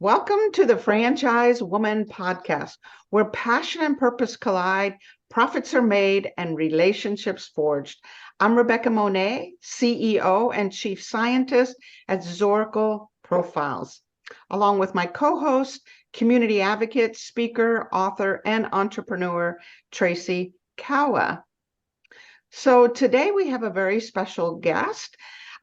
Welcome to the Franchise Woman podcast, where passion and purpose collide, profits are made, and relationships forged. I'm Rebecca Monet, CEO and Chief Scientist at Zoracle Profiles, along with my co-host, community advocate, speaker, author, and entrepreneur, Tracy Kawa. So today we have a very special guest,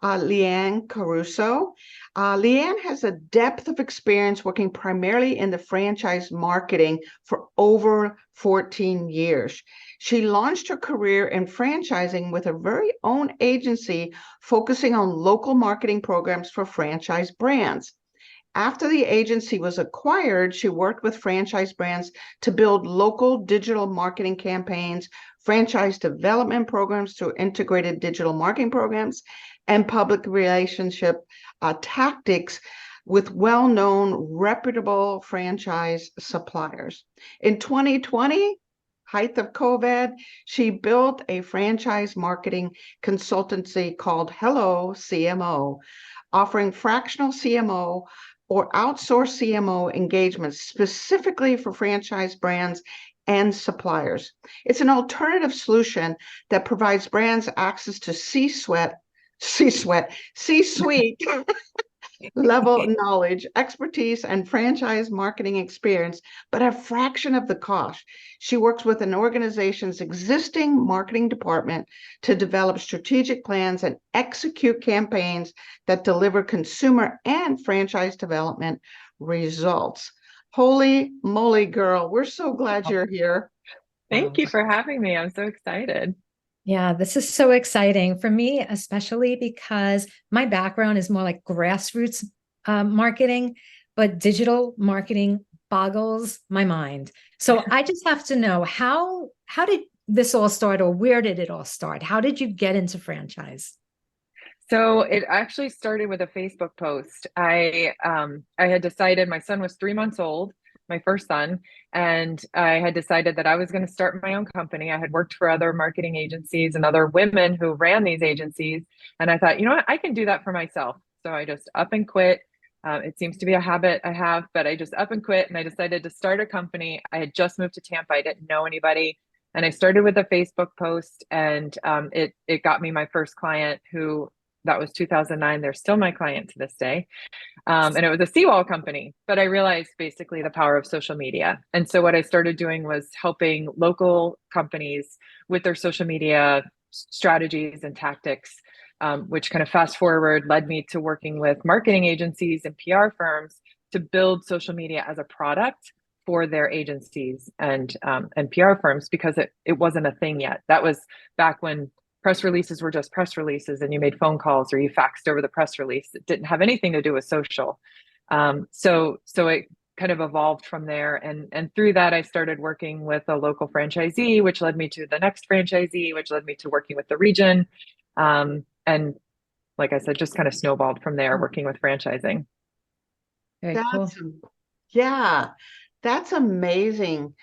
Liane Caruso. Liane has a depth of experience working primarily in the franchise marketing for over 14 years. She launched her career in franchising with her very own agency focusing on local marketing programs for franchise brands. After the agency was acquired, she worked with franchise brands to build local digital marketing campaigns, franchise development programs through integrated digital marketing programs, and public relationship tactics with well-known, reputable franchise suppliers. In 2020, height of COVID, she built a franchise marketing consultancy called helloCMO, offering fractional CMO or outsourced CMO engagements specifically for franchise brands and suppliers. It's an alternative solution that provides brands access to C-suite level knowledge, expertise, and franchise marketing experience, but a fraction of the cost. She works with an organization's existing marketing department to develop strategic plans and execute campaigns that deliver consumer and franchise development results. Holy moly, girl, we're so glad you're here. Thank you for having me. I'm so excited. Yeah, this is so exciting for me, especially because my background is more like grassroots marketing, but digital marketing boggles my mind. So I just have to know how did this all start, or where did it all start? How did you get into franchise? So it actually started with a Facebook post. I had decided my son was 3 months old, my first son, and I had decided that I was going to start my own company. I had worked for other marketing agencies and other women who ran these agencies, and I thought, you know what, I can do that for myself. So I just up and quit. It seems to be a habit I have, but I just up and quit, and I decided to start a company. I had just moved to Tampa. I didn't know anybody. And I started with a Facebook post, and it got me my first client, who that was 2009. They're still my client to this day. And it was a seawall company, but I realized basically the power of social media. And so what I started doing was helping local companies with their social media strategies and tactics, which kind of fast forward led me to working with marketing agencies and PR firms to build social media as a product for their agencies and PR firms, because it wasn't a thing yet. That was back when press releases were just press releases, and you made phone calls or you faxed over the press release. It didn't have anything to do with social. So it kind of evolved from there. And through that, I started working with a local franchisee, which led me to the next franchisee, which led me to working with the region. And like I said, just kind of snowballed from there, working with franchising. Very cool. Yeah, that's amazing.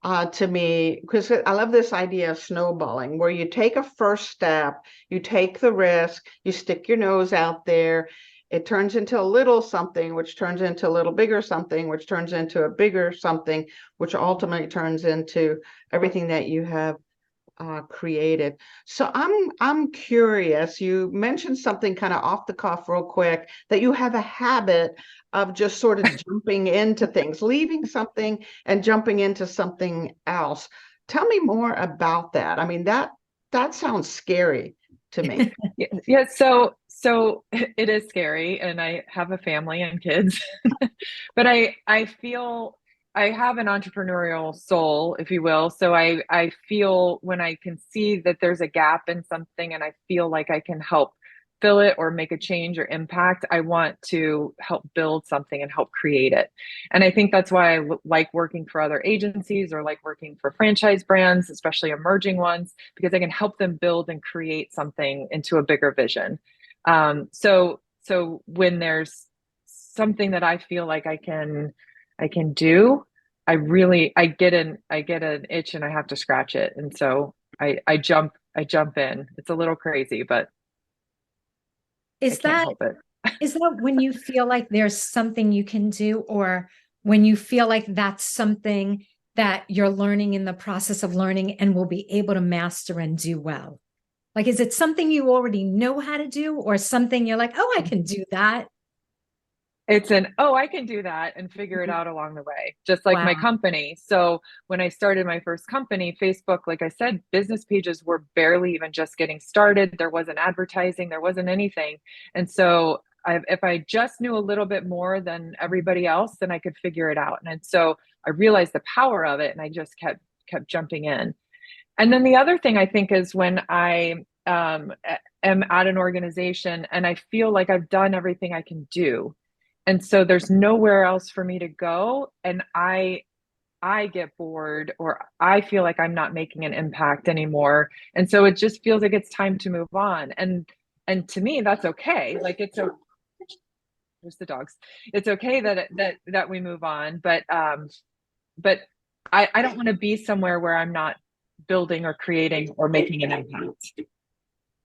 To me, because I love this idea of snowballing, where you take a first step, you take the risk, you stick your nose out there, it turns into a little something, which turns into a little bigger something, which turns into a bigger something, which ultimately turns into everything that you have created. So I'm curious. You mentioned something kind of off the cuff real quick, that you have a habit of just sort of jumping into things, leaving something and jumping into something else. Tell me more about that. I mean, that sounds scary to me. Yeah, so it is scary, and I have a family and kids, but I feel I have an entrepreneurial soul, if you will. So I feel when I can see that there's a gap in something and I feel like I can help fill it or make a change or impact, I want to help build something and help create it. And I think that's why I like working for other agencies or like working for franchise brands, especially emerging ones, because I can help them build and create something into a bigger vision. So when there's something that I feel like I can do, I get an itch and I have to scratch it. And so I jump in. It's a little crazy, but I Is can't that help it. Is that when you feel like there's something you can do, or when you feel like that's something that you're learning in the process of learning and will be able to master and do well? Like, is it something you already know how to do, or something you're like, oh, I can do that? It's oh, I can do that and figure it out along the way, just like my Wow. company. So when I started my first company, Facebook, like I said, business pages were barely even just getting started. There wasn't advertising, there wasn't anything. And so if I just knew a little bit more than everybody else, then I could figure it out. And so I realized the power of it, and I just kept jumping in. And then the other thing I think is when I am at an organization and I feel like I've done everything I can do, and so there's nowhere else for me to go, and I get bored, or I feel like I'm not making an impact anymore, and so it just feels like it's time to move on. And to me, that's okay. Like, it's a there's the dogs. It's okay that we move on, but I don't want to be somewhere where I'm not building or creating or making an impact.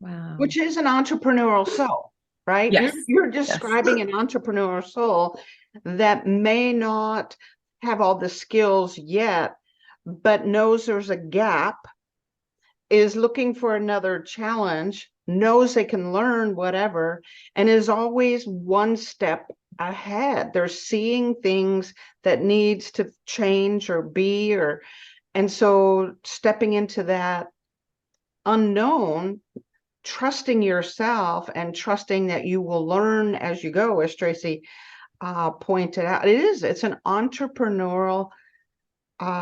Wow. Which is an entrepreneurial soul, right? Yes. You're Yes. describing an entrepreneurial soul that may not have all the skills yet, but knows there's a gap, is looking for another challenge, knows they can learn whatever, and is always one step ahead. They're seeing things that needs to change or be, or, and so stepping into that unknown, trusting yourself and trusting that you will learn as you go, as Tracy pointed out. It's an entrepreneurial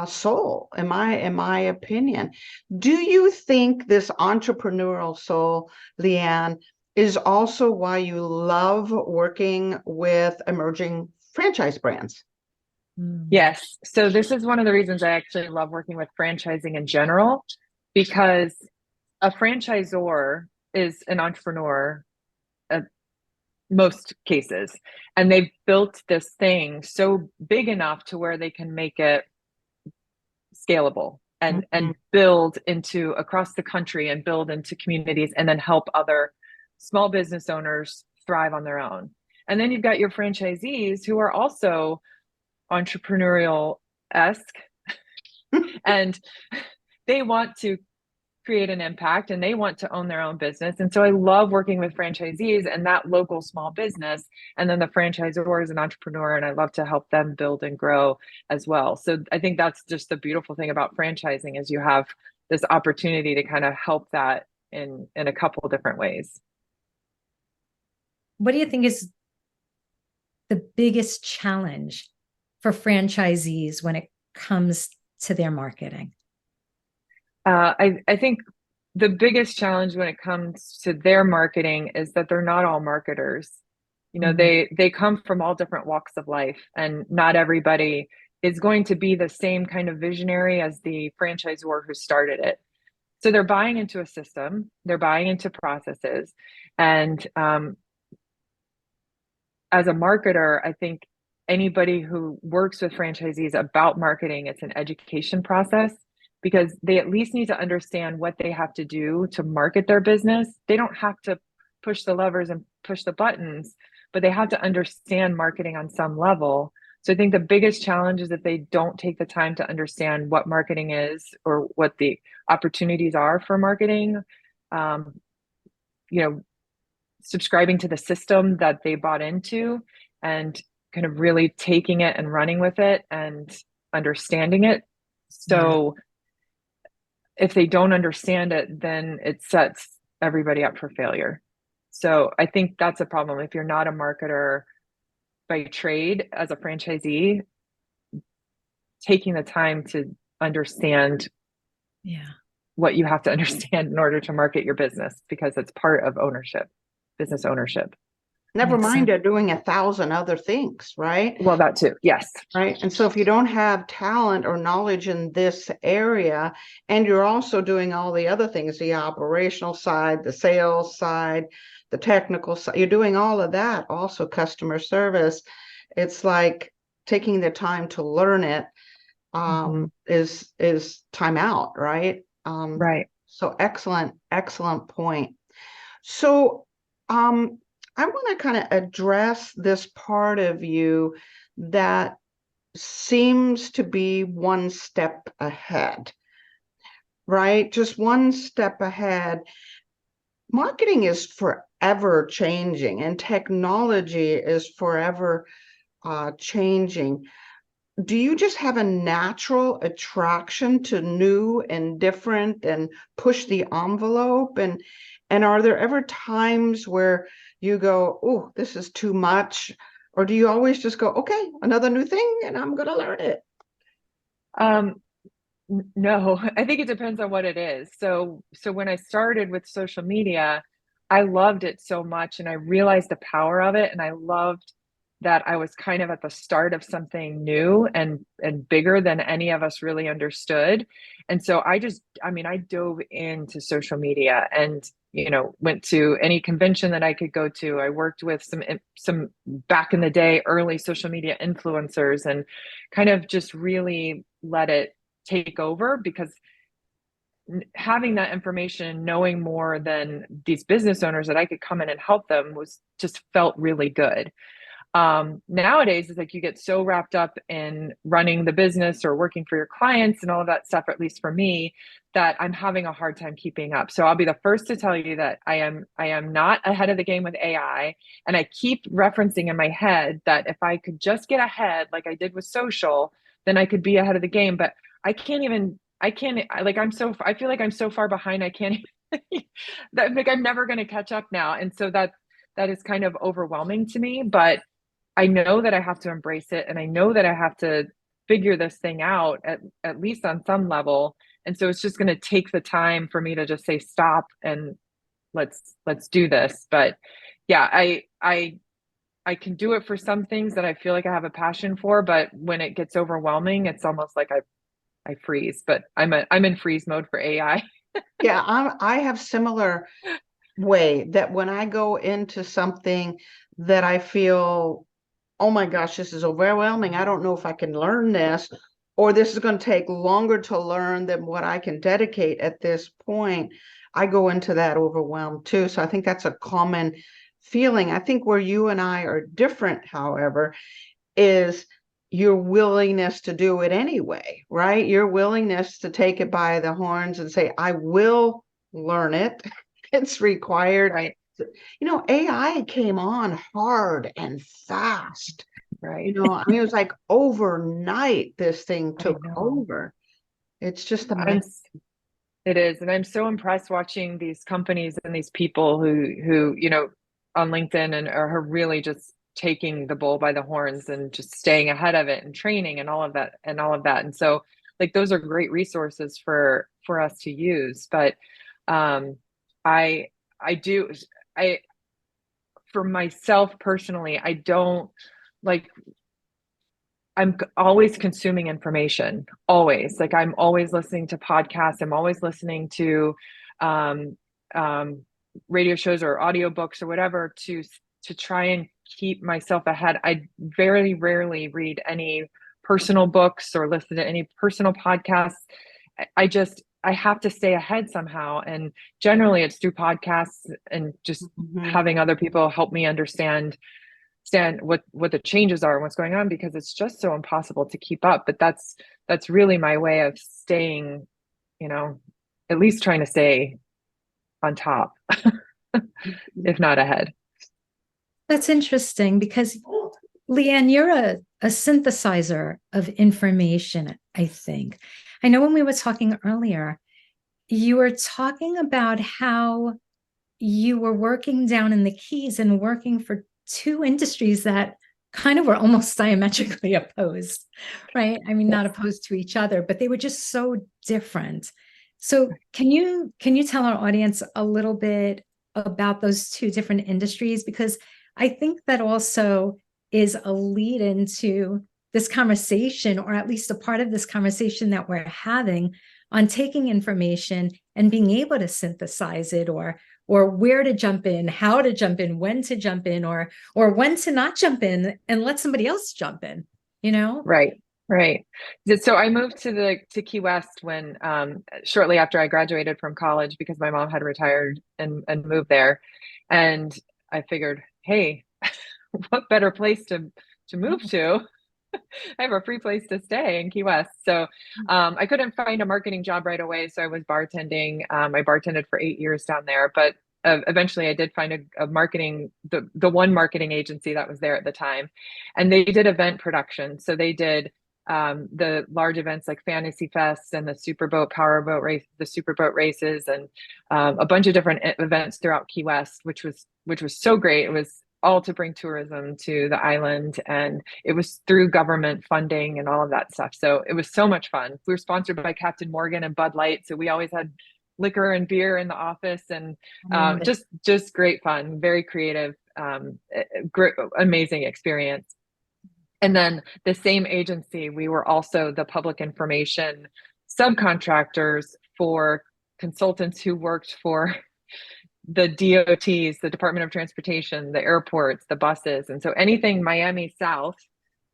soul, in my opinion. Do you think this entrepreneurial soul, Liane, is also why you love working with emerging franchise brands? Yes. So this is one of the reasons I actually love working with franchising in general, because a franchisor is an entrepreneur at most cases, and they've built this thing so big enough to where they can make it scalable and build into across the country and build into communities, and then help other small business owners thrive on their own. And then you've got your franchisees who are also entrepreneurial-esque and they want to create an impact and they want to own their own business. And so I love working with franchisees and that local small business. And then the franchisor is an entrepreneur, and I love to help them build and grow as well. So I think that's just the beautiful thing about franchising, is you have this opportunity to kind of help that in a couple of different ways. What do you think is the biggest challenge for franchisees when it comes to their marketing? I think the biggest challenge when it comes to their marketing is that they're not all marketers. You know, they come from all different walks of life, and not everybody is going to be the same kind of visionary as the franchisor who started it. So they're buying into a system, they're buying into processes. And as a marketer, I think anybody who works with franchisees about marketing, it's an education process, because they at least need to understand what they have to do to market their business. They don't have to push the levers and push the buttons, but they have to understand marketing on some level. So I think the biggest challenge is that they don't take the time to understand what marketing is or what the opportunities are for marketing. Subscribing to the system that they bought into, and kind of really taking it and running with it and understanding it. So if they don't understand it, then it sets everybody up for failure. So I think that's a problem. If you're not a marketer by trade as a franchisee, taking the time to understand what you have to understand in order to market your business, because it's part of ownership, business ownership. Never mind they're doing 1,000 other things, right? Well, that too, yes. Right. And so if you don't have talent or knowledge in this area, and you're also doing all the other things, the operational side, the sales side, the technical side, you're doing all of that, also customer service. It's like taking the time to learn it is time out, right? Right. So excellent point. So I want to kind of address this part of you that seems to be one step ahead, right? Just one step ahead. Marketing is forever changing and technology is forever changing. Do you just have a natural attraction to new and different and push the envelope? And are there ever times where you go, oh, this is too much? Or do you always just go, okay, another new thing and I'm going to learn it? Um, no, I think it depends on what it is. So when I started with social media, I loved it so much and I realized the power of it. And I loved that I was kind of at the start of something new and bigger than any of us really understood. And so I dove into social media and, went to any convention that I could go to. I worked with some back in the day, early social media influencers and kind of just really let it take over, because having that information, knowing more than these business owners that I could come in and help them was just felt really good. Nowadays it's like you get so wrapped up in running the business or working for your clients and all of that stuff, at least for me, that I'm having a hard time keeping up. So I'll be the first to tell you that I am not ahead of the game with AI. And I keep referencing in my head that if I could just get ahead, like I did with social, then I could be ahead of the game. But I can't, I feel like I'm so far behind. I can't, like I'm never going to catch up now. And so that is kind of overwhelming to me, but I know that I have to embrace it. And I know that I have to figure this thing out at least on some level. And so it's just going to take the time for me to just say, stop and let's do this. But yeah, I can do it for some things that I feel like I have a passion for, but when it gets overwhelming, it's almost like I freeze, but I'm in freeze mode for AI. Yeah, I have similar way that when I go into something that I feel, oh my gosh, this is overwhelming. I don't know if I can learn this, or this is going to take longer to learn than what I can dedicate at this point. I go into that overwhelmed too. So I think that's a common feeling. I think where you and I are different, however, is your willingness to do it anyway, right? Your willingness to take it by the horns and say, I will learn it. It's required. Right. AI came on hard and fast. Right. I mean, it was like overnight this thing took over. It's just amazing. It is. And I'm so impressed watching these companies and these people who, on LinkedIn and are really just taking the bull by the horns and just staying ahead of it and training and all of that. And so like, those are great resources for us to use. But, I for myself personally, I don't like, I'm always consuming information, always. Like I'm always listening to podcasts. I'm always listening to um, radio shows or audiobooks or whatever to try and keep myself ahead. I very rarely read any personal books or listen to any personal podcasts. I have to stay ahead somehow. And generally it's through podcasts and just having other people help me understand what the changes are and what's going on, because it's just so impossible to keep up. But that's really my way of staying, at least trying to stay on top, if not ahead. That's interesting because Liane, you're a synthesizer of information, I think. I know when we were talking earlier, you were talking about how you were working down in the Keys and working for two industries that kind of were almost diametrically opposed, right? I mean, not opposed to each other, but they were just so different. So can you tell our audience a little bit about those two different industries? Because I think that also is a lead into this conversation, or at least a part of this conversation that we're having on taking information and being able to synthesize it, or where to jump in, how to jump in, when to jump in, or when to not jump in and let somebody else jump in, Right. So I moved to Key West when shortly after I graduated from college, because my mom had retired and moved there. And I figured, hey, what better place to move to? I have a free place to stay in Key West. So I couldn't find a marketing job right away. So I was bartending. I bartended for 8 years down there, but eventually I did find a marketing, the one marketing agency that was there at the time. And they did event production. So they did the large events like Fantasy Fest and the Superboat Powerboat race, the Superboat races, and a bunch of different events throughout Key West, which was so great. It was all to bring tourism to the island, and it was through government funding and all of that stuff. So it was so much fun. We were sponsored by Captain Morgan and Bud Light, so we always had liquor and beer in the office, and just great fun, very creative, great, amazing experience. And then the same agency, we were also the public information subcontractors for consultants who worked for the DOTs, the Department of Transportation, the airports, the buses. And so anything Miami South,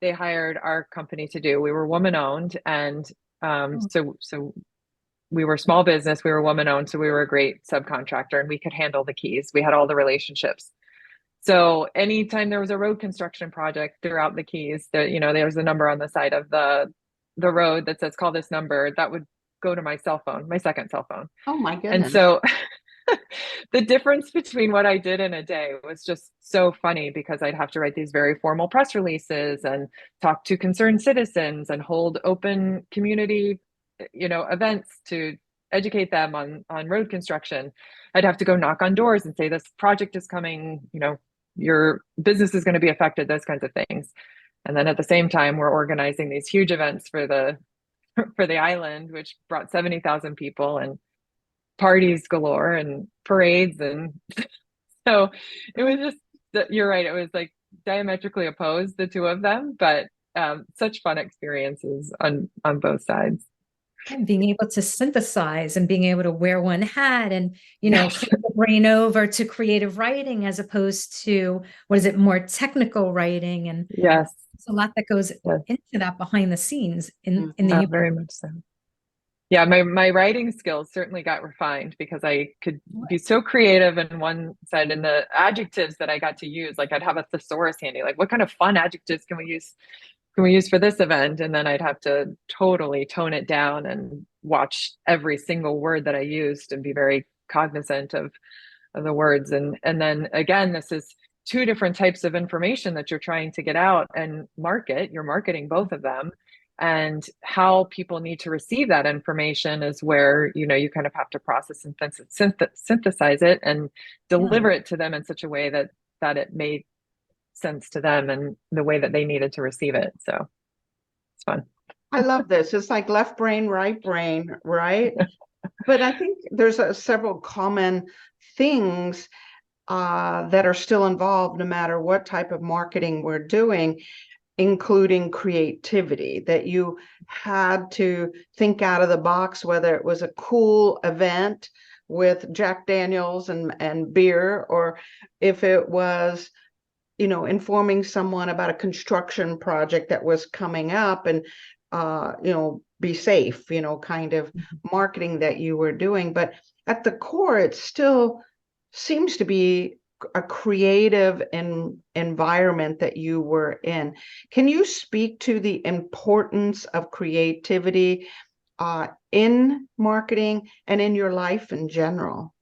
they hired our company to do. We were woman owned. And so we were small business, we were woman owned. So we were a great subcontractor, and we could handle the keys. We had all the relationships. So anytime there was a road construction project throughout the Keys, that, there was a number on the side of the road that says, call this number, that would go to my cell phone, my second cell phone. Oh my goodness. And so the difference between what I did in a day was just so funny, because I'd have to write these very formal press releases and talk to concerned citizens and hold open community, events to educate them on road construction. I'd have to go knock on doors and say, this project is coming, your business is going to be affected, those kinds of things. And then at the same time, we're organizing these huge events for the island, which brought 70,000 people, and parties galore and parades. And so it was just, you're right, it was like diametrically opposed, the two of them, but such fun experiences on both sides. And being able to synthesize and being able to wear one hat and, flip the brain over to creative writing as opposed to, more technical writing. And yes, there's a lot that goes into that behind the scenes in the very much so. Yeah, my writing skills certainly got refined, because I could be so creative in one side, and the adjectives that I got to use, like I'd have a thesaurus handy, like what kind of fun adjectives can we use for this event? And then I'd have to totally tone it down and watch every single word that I used and be very cognizant of the words. And then again, this is two different types of information that you're trying to get out and market. You're marketing both of them, and how people need to receive that information is where, you kind of have to process and synthesize it and deliver it to them in such a way that it made sense to them and the way that they needed to receive it. So it's fun. I love this. It's like left brain, right brain, right? But I think there's several common things that are still involved, no matter what type of marketing we're doing, including creativity, that you had to think out of the box, whether it was a cool event with Jack Daniels and beer, or if it was informing someone about a construction project that was coming up, and be safe, kind of marketing that you were doing. But at the core, it still seems to be a creative environment that you were in. Can you speak to the importance of creativity in marketing and in your life in general?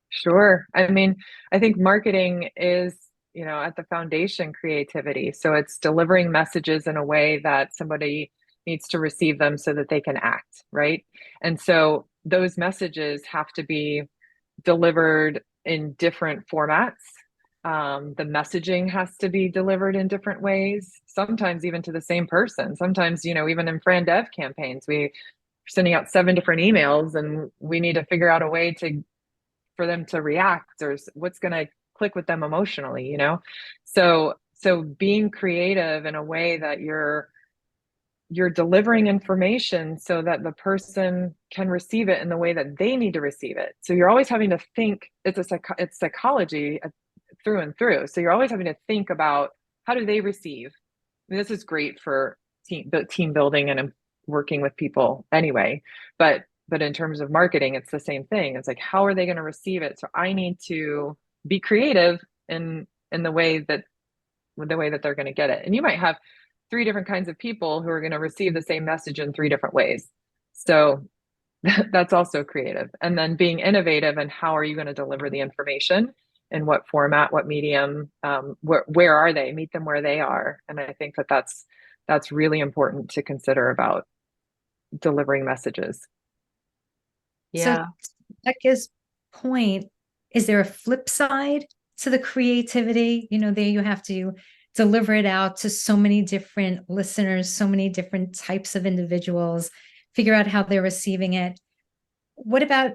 Sure. I mean, I think marketing is, at the foundation, creativity. So it's delivering messages in a way that somebody needs to receive them so that they can act, right? And so those messages have to be delivered in different formats. The messaging has to be delivered in different ways, sometimes even to the same person. Sometimes, even in Fran Dev campaigns, we're sending out 7 different emails, and we need to figure out a way for them to react, or what's going to click with them emotionally, So being creative in a way that you're delivering information so that the person can receive it in the way that they need to receive it. So you're always having to think, it's psychology through and through. So you're always having to think about, how do they receive? I mean, this is great for team building and working with people anyway, but in terms of marketing, it's the same thing. It's like, how are they going to receive it? So I need to be creative in in the way that they're going to get it. And you might have three different kinds of people who are going to receive the same message in three different ways. So that's also creative. And then being innovative and how are you going to deliver the information, in what format, what medium, where are they? Meet them where they are. And I think that's really important to consider about delivering messages. Yeah. So Becca's point, is there a flip side to the creativity? You know, there you have to deliver it out to so many different listeners, so many different types of individuals, figure out how they're receiving it. What about,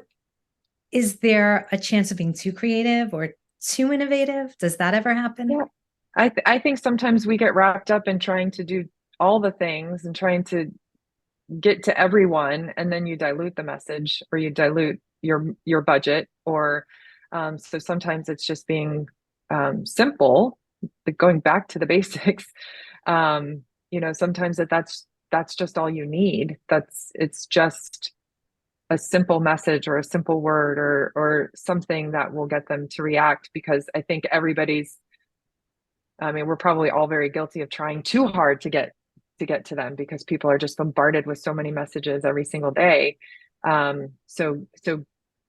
is there a chance of being too creative or too innovative? Does that ever happen? Yeah. I think sometimes we get wrapped up in trying to do all the things and trying to get to everyone, and then you dilute the message, or you dilute your budget, or so sometimes it's just being simple, going back to the basics. You know, sometimes that's just all you need. It's just a simple message or a simple word or something that will get them to react, because I think we're probably all very guilty of trying too hard to get to them, because people are just bombarded with so many messages every single day. So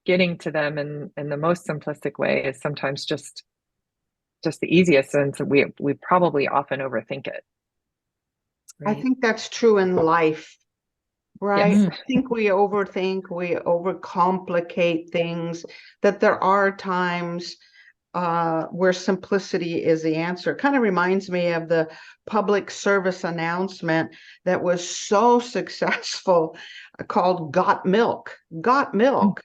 getting to them in the most simplistic way is sometimes just the easiest, and so we probably often overthink it. I think that's true in life, right? Yes. I think we overthink, we overcomplicate things, that there are times where simplicity is the answer. Kind of reminds me of the public service announcement that was so successful called Got Milk. Got Milk.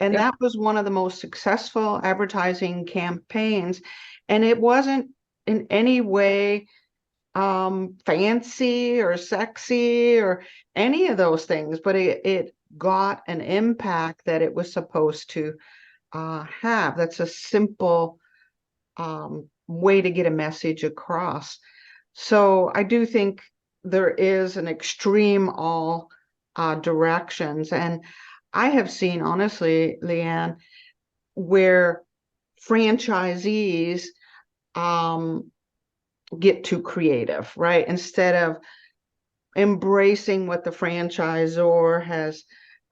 And Yep. that was one of the most successful advertising campaigns. And it wasn't in any way fancy or sexy or any of those things, but it got an impact that it was supposed to have. That's a simple way to get a message across. So I do think there is an extreme all directions. And I have seen, honestly, Liane, where franchisees get too creative, right? Instead of embracing what the franchisor has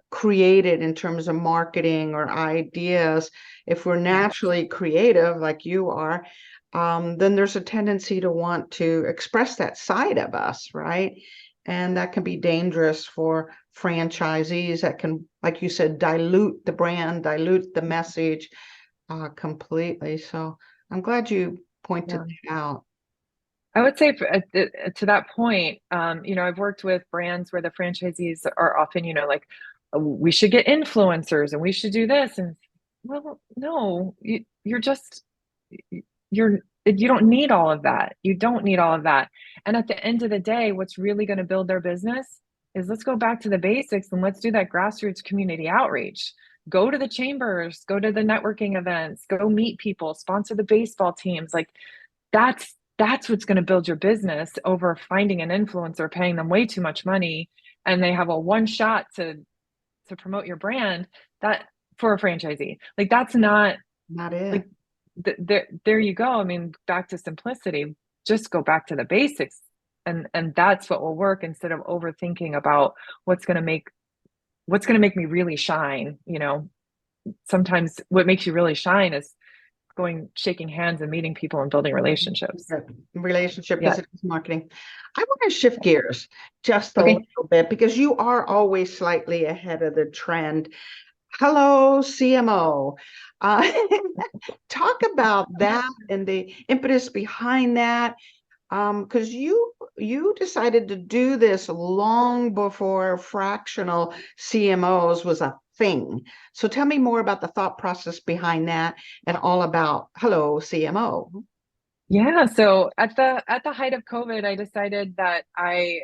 created in terms of marketing or ideas, if we're naturally creative like you are, then there's a tendency to want to express that side of us, right? And that can be dangerous for franchisees. That can, like you said, dilute the brand, dilute the message completely. So I'm glad you pointed that out. I would say to that point, I've worked with brands where the franchisees are often, like, we should get influencers and we should do this. And well, no, you don't need all of that. You don't need all of that. And at the end of the day, what's really going to build their business is, let's go back to the basics and let's do that grassroots community outreach. Go to the chambers, go to the networking events, go meet people, sponsor the baseball teams. Like that's what's going to build your business, over finding an influencer, paying them way too much money, and they have a one shot to promote your brand. That, for a franchisee, like, that's not it. Like, there you go. I mean, back to simplicity, just go back to the basics, and that's what will work, instead of overthinking about what's going to make me really shine. Sometimes what makes you really shine is shaking hands and meeting people and building relationships. Business marketing. I want to shift gears just a little bit, because you are always slightly ahead of the trend. helloCMO. Talk about that and the impetus behind that, because you decided to do this long before fractional CMOs was a thing. So tell me more about the thought process behind that, and all about helloCMO. Yeah. So at the height of COVID, I decided that I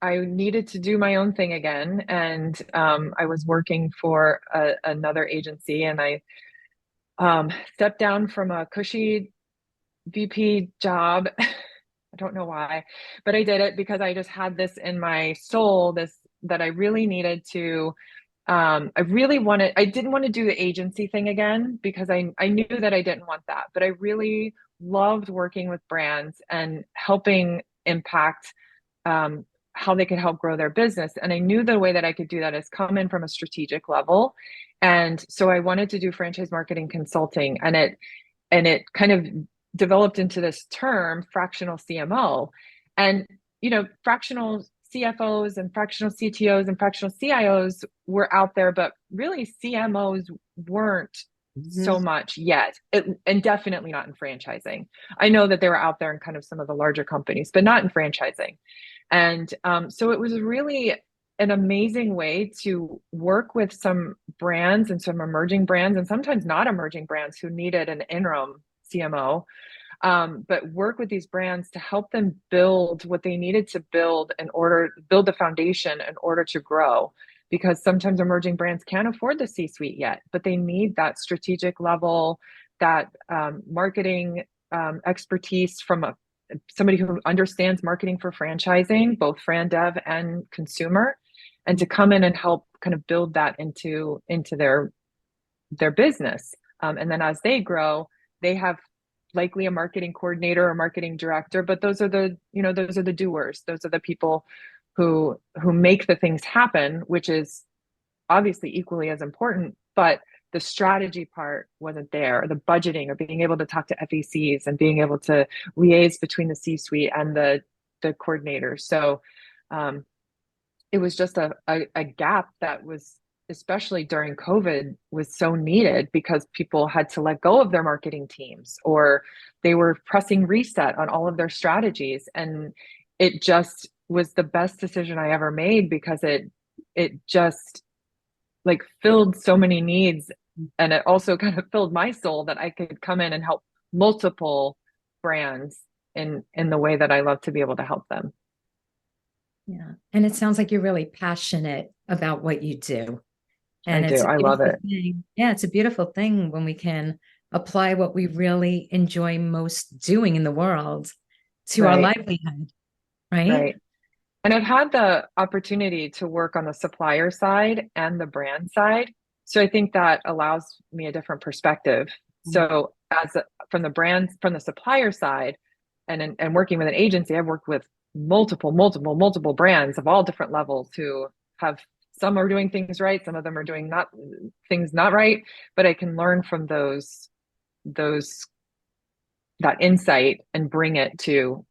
needed to do my own thing again. And I was working for another agency, and I stepped down from a cushy VP job. I don't know why, but I did it because I just had this in my soul, that I really needed to, I didn't want to do the agency thing again, because I knew that I didn't want that, but I really loved working with brands and helping impact how they could help grow their business. And I knew the way that I could do that is come in from a strategic level. And so I wanted to do franchise marketing consulting, and it kind of developed into this term, fractional CMO. And, fractional CFOs and fractional CTOs and fractional CIOs were out there, but really CMOs weren't so much yet, and definitely not in franchising. I know that they were out there in kind of some of the larger companies, but not in franchising. And so it was really an amazing way to work with some brands and some emerging brands, and sometimes not emerging brands who needed an interim CMO, but work with these brands to help them build what they needed to build build the foundation in order to grow. Because sometimes emerging brands can't afford the C-suite yet, but they need that strategic level, that marketing expertise from somebody who understands marketing for franchising, both fran dev and consumer, and to come in and help kind of build that into their business. And then as they grow, they have likely a marketing coordinator or marketing director, but those are the doers. Those are the people who make the things happen, which is obviously equally as important, but the strategy part wasn't there, or the budgeting, or being able to talk to FECs and being able to liaise between the C-suite and the coordinators. So it was just a gap that was, especially during COVID, was so needed, because people had to let go of their marketing teams, or they were pressing reset on all of their strategies. And it just was the best decision I ever made, because it just like filled so many needs. And it also kind of filled my soul that I could come in and help multiple brands in the way that I love to be able to help them. Yeah. And it sounds like you're really passionate about what you do. And I do. I love it. Yeah, it's a beautiful thing when we can apply what we really enjoy most doing in the world to our livelihood, right? Right. And I've had the opportunity to work on the supplier side and the brand side. So I think that allows me a different perspective. So from the supplier side, and working with an agency, I've worked with multiple brands of all different levels, who have, some are doing things right, some of them are doing things not right, but I can learn from that insight and bring it to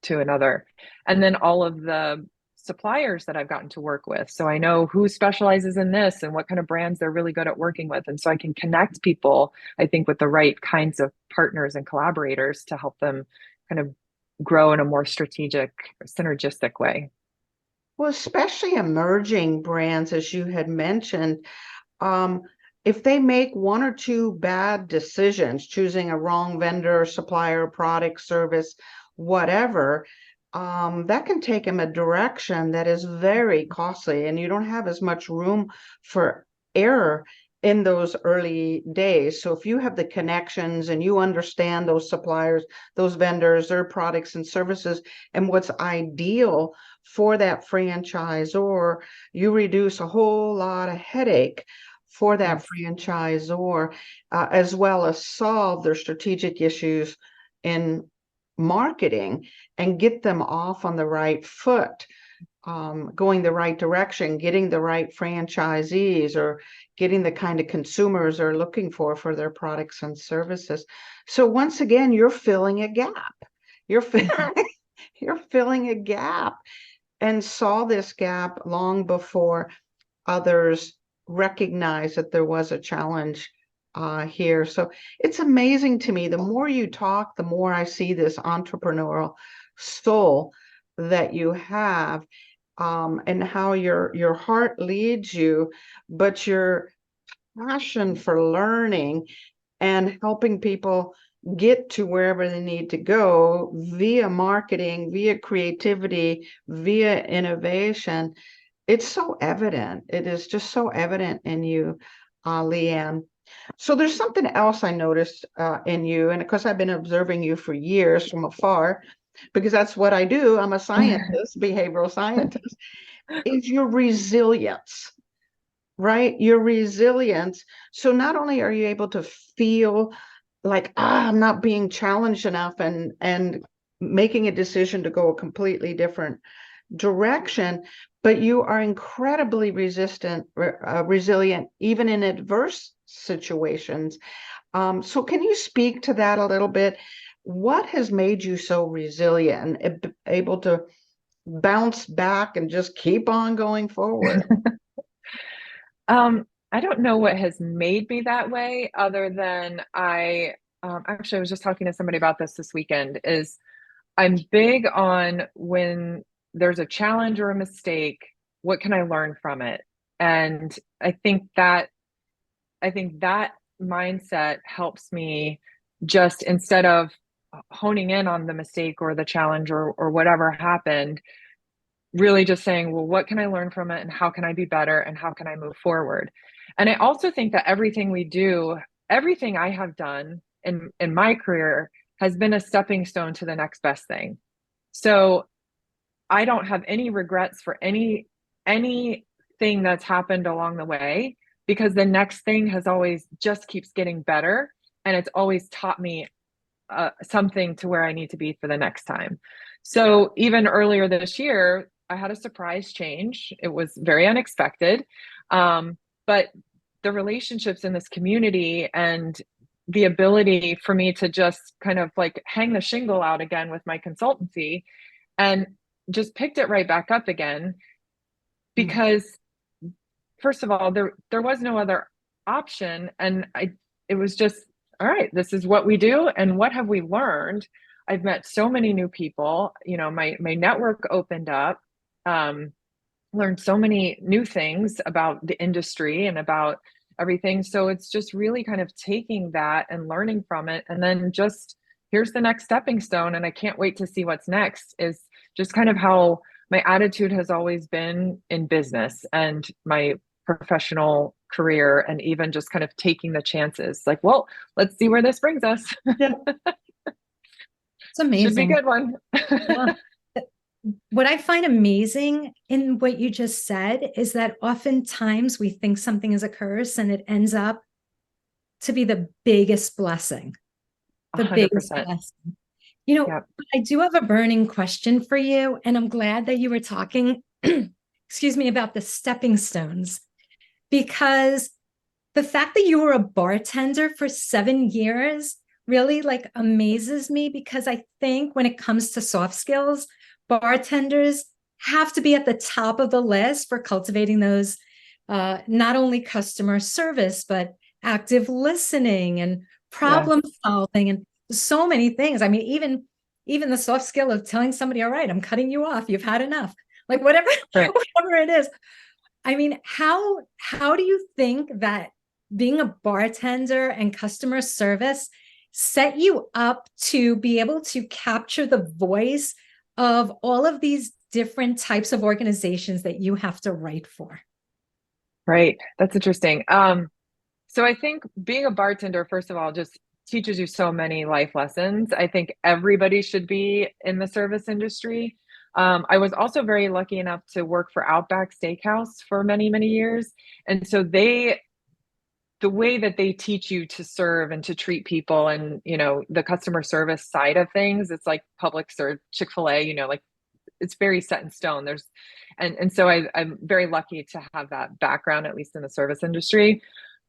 another. And then all of the suppliers that I've gotten to work with, so I know who specializes in this and what kind of brands they're really good at working with, and so I can connect people, I think, with the right kinds of partners and collaborators to help them kind of grow in a more strategic, synergistic way. Well, especially emerging brands, as you had mentioned, if they make one or two bad decisions, choosing a wrong vendor, supplier, product, service, whatever, that can take them a direction that is very costly, and you don't have as much room for error in those early days. So if you have the connections and you understand those suppliers, those vendors, their products and services, and what's ideal for that franchisor, you reduce a whole lot of headache for that franchisor, as well as solve their strategic issues in marketing and get them off on the right foot, going the right direction, getting the right franchisees, or getting the kind of consumers they're looking for their products and services. So once again, you're filling a gap. You're filling a gap, and saw this gap long before others recognized that there was a challenge here. So it's amazing to me. The more you talk, the more I see this entrepreneurial soul that you have, and how your heart leads you, but your passion for learning and helping people get to wherever they need to go via marketing, via creativity, via innovation. It's so evident. It is just so evident in you, Liane. So there's something else I noticed in you, and of course I've been observing you for years from afar, because that's what I do. I'm a scientist, behavioral scientist, is your resilience, right? Your resilience. So not only are you able to feel like, I'm not being challenged enough, and making a decision to go a completely different direction. But you are incredibly resilient, even in adverse situations. So can you speak to that a little bit? What has made you so resilient and able to bounce back and just keep on going forward? I don't know what has made me that way, other than actually, I was just talking to somebody about this weekend, is I'm big on when there's a challenge or a mistake, what can I learn from it? And I think that mindset helps me, just instead of honing in on the mistake or the challenge or whatever happened, really just saying, well, what can I learn from it, and how can I be better, and how can I move forward? And I also think that everything we do, everything I have done in my career has been a stepping stone to the next best thing. So I don't have any regrets for anything that's happened along the way, because the next thing has always just keeps getting better, and it's always taught me something to where I need to be for the next time. So even earlier this year, I had a surprise change. It was very unexpected. But the relationships in this community and the ability for me to just kind of like hang the shingle out again with my consultancy and just picked it right back up again, because first of all, there was no other option. And it was just, all right, this is what we do. And what have we learned? I've met so many new people, my network opened up, learned so many new things about the industry and about everything. So it's just really kind of taking that and learning from it. And then just, here's the next stepping stone. And I can't wait to see what's next, is just kind of how my attitude has always been in business and my professional career, and even just kind of taking the chances, like, well, let's see where this brings us. Yeah. It's amazing. Should be a good one. Yeah. What I find amazing in what you just said is that oftentimes we think something is a curse, and it ends up to be the biggest blessing. The 100%. biggest blessing. Yep. I do have a burning question for you, and I'm glad that you were talking, excuse me, about the stepping stones, because the fact that you were a bartender for 7 years really like amazes me, because I think when it comes to soft skills, bartenders have to be at the top of the list for cultivating those, not only customer service, but active listening and problem solving and so many things. I mean, even the soft skill of telling somebody, all right, I'm cutting you off, you've had enough, like whatever, Right. whatever it is. I mean, how do you think that being a bartender and customer service set you up to be able to capture the voice of all of these different types of organizations that you have to write for? Right. That's interesting. So I think being a bartender, first of all, just teaches you so many life lessons. I think everybody should be in the service industry. I was also very lucky enough to work for Outback Steakhouse for many, many years. And so the way that they teach you to serve and to treat people, and, the customer service side of things, it's like Publix or Chick-fil-A, like it's very set in stone. And so I'm very lucky to have that background, at least in the service industry.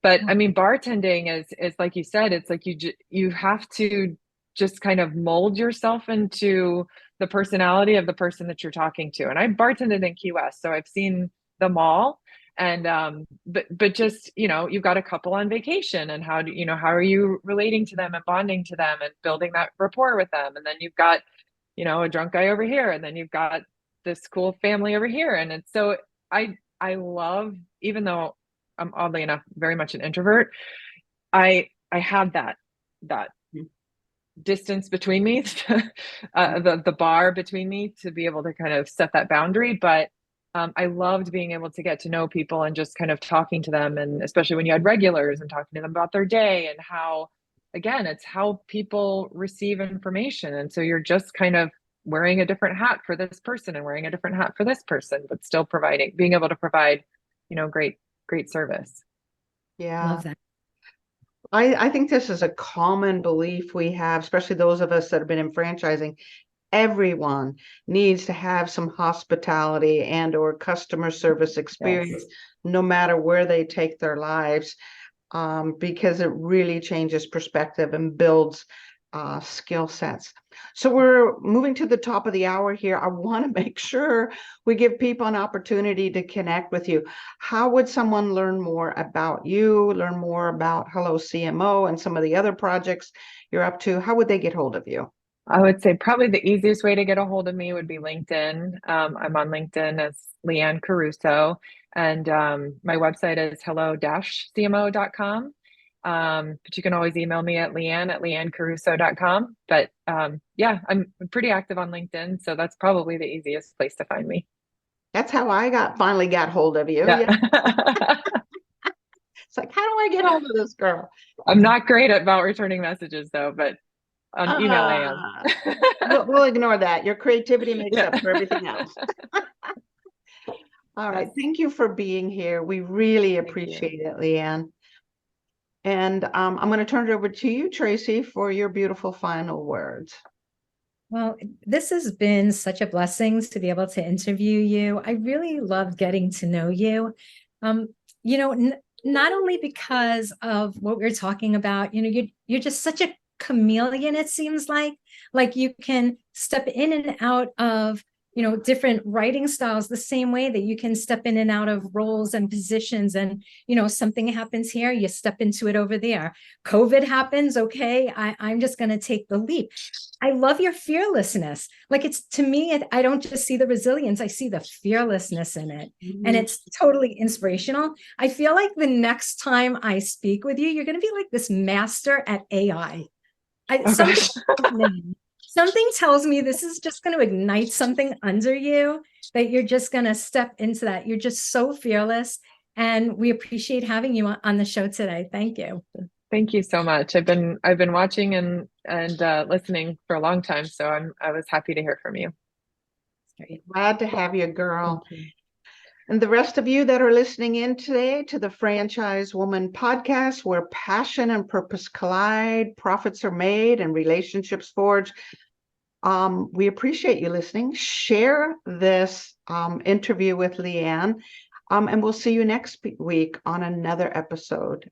But I mean, bartending is like you said, it's like you have to just kind of mold yourself into the personality of the person that you're talking to. And I bartended in Key West, so I've seen them all. And but just, you've got a couple on vacation, and how are you relating to them and bonding to them and building that rapport with them? And then you've got, a drunk guy over here, and then you've got this cool family over here. And it's so I love, even though I'm oddly enough very much an introvert, I have that distance between me, the bar between me, to be able to kind of set that boundary. But I loved being able to get to know people and just kind of talking to them, and especially when you had regulars, and talking to them about their day, and how, again, it's how people receive information. And so you're just kind of wearing a different hat for this person and wearing a different hat for this person, but still being able to provide, great service. Yeah. Love that. I think this is a common belief we have, especially those of us that have been in franchising. Everyone needs to have some hospitality and or customer service experience, Yes. no matter where they take their lives, because it really changes perspective and builds skill sets. So we're moving to the top of the hour here. I want to make sure we give people an opportunity to connect with you. How would someone learn more about you, learn more about helloCMO and some of the other projects you're up to? How would they get hold of you? I would say probably the easiest way to get a hold of me would be LinkedIn. I'm on LinkedIn as Liane Caruso, and my website is hello-cmo.com. But you can always email me at lianecaruso.com. But yeah, I'm pretty active on LinkedIn, so that's probably the easiest place to find me. That's how I finally got hold of you. Yeah. It's like, how do I get hold of this girl? I'm not great about returning messages though, but on email I am. We'll ignore that. Your creativity makes Yeah. up for everything else. All right. Yes. Thank you for being here. We really Thank you. appreciate it, Liane. And I'm going to turn it over to you, Tracy, for your beautiful final words. Well, this has been such a blessing to be able to interview you. I really loved getting to know you. You know, not only because of what we're talking about, you know, you're just such a chameleon, it seems like you can step in and out of, you know, different writing styles the same way that you can step in and out of roles and positions. And, you know, something happens here, you step into it over there. COVID happens. Okay, I'm just going to take the leap. I love your fearlessness. Like, it's, to me, I don't just see the resilience, I see the fearlessness in it. And it's totally inspirational. I feel like the next time I speak with you, you're going to be like this master at AI. Something tells me this is just going to ignite something under you, that you're just going to step into that. You're just so fearless. And we appreciate having you on the show today. Thank you. Thank you so much. I've been watching and listening for a long time, so I was happy to hear from you. Glad to have you, girl. Thank you. And the rest of you that are listening in today to the Franchise Woman podcast, where passion and purpose collide, profits are made, and relationships forged. We appreciate you listening. Share this interview with Liane, and we'll see you next week on another episode.